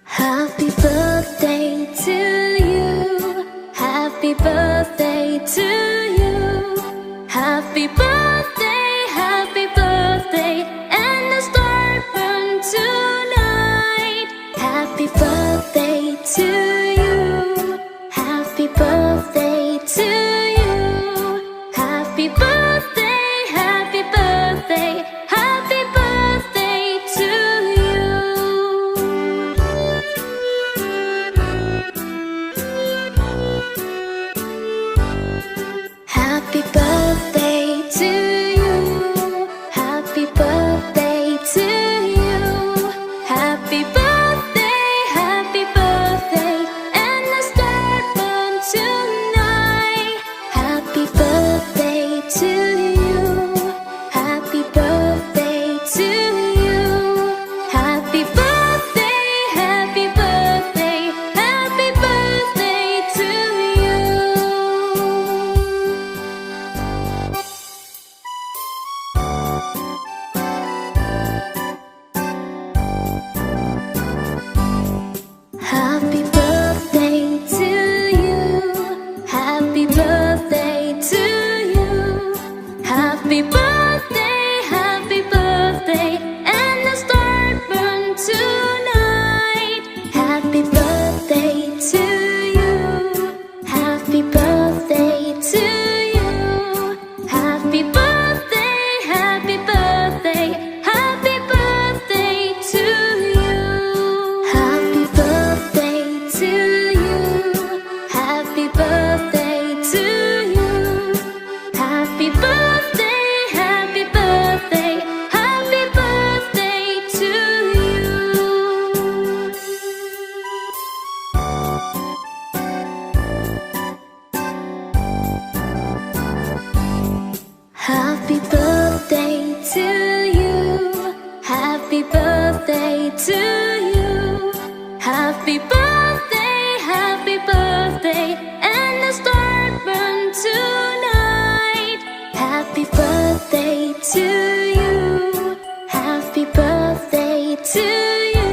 Happy birthday to you. Happy birthday to you. Happy birthday, and the star burn tonight. Happy birthday to you. Happy birthday to you. Happy birthday, happy birthday, happy birthday to you. Happy birthday to you. Happy birthday to you. Happy birthday, and the star burn tonight. Happy birthday to you. Happy birthday to you. Happy birthday, happy birthday, happy birthday to you. Happy birthday to you. Happy birthday to you. Happy birthday, and the star burn tonight. Happy birthday to you. Happy birthday to you. Happy birthday, happy birthday, happy birthday to you. Happy birthday to you. Happy birthday to you. Happy birthday, happy birthday, happy birthday to you. Happy birthday to you. Happy birthday to you. Happy birthday, and the star burn tonight. Happy birthday to you. Happy birthday to you.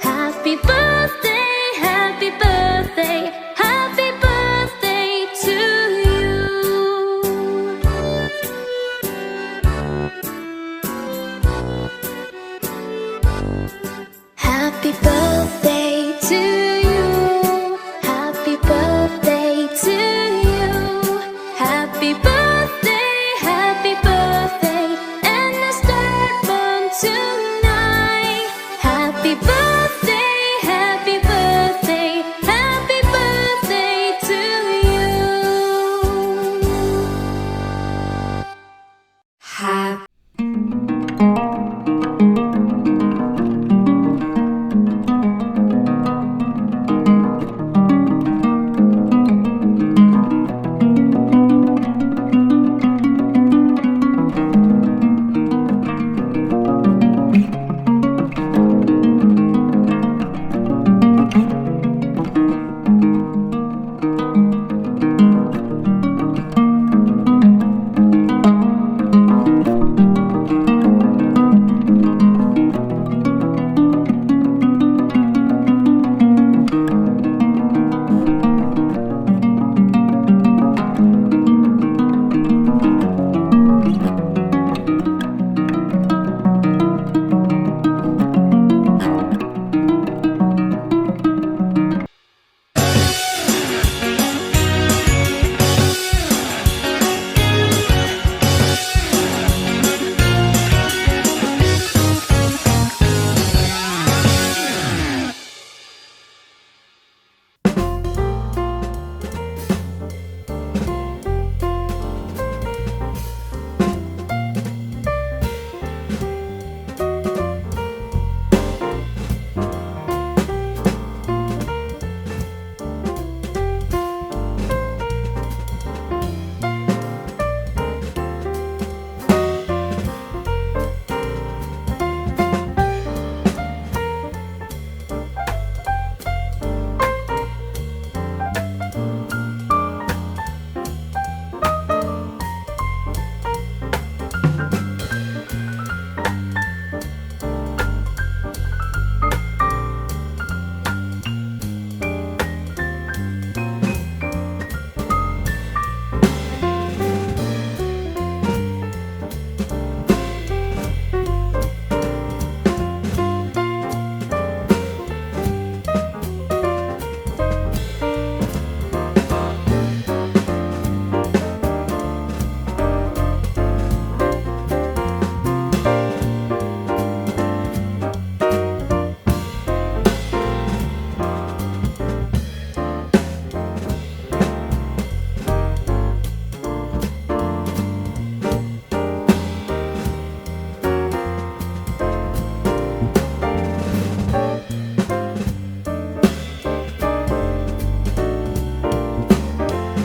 Happy birthday, happy birthday, happy birthday to you. Happy birthday to you. Happy birthday to you. Happy birthday, and the star burn tonight. Happy birthday, happy birthday, happy birthday to you.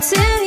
to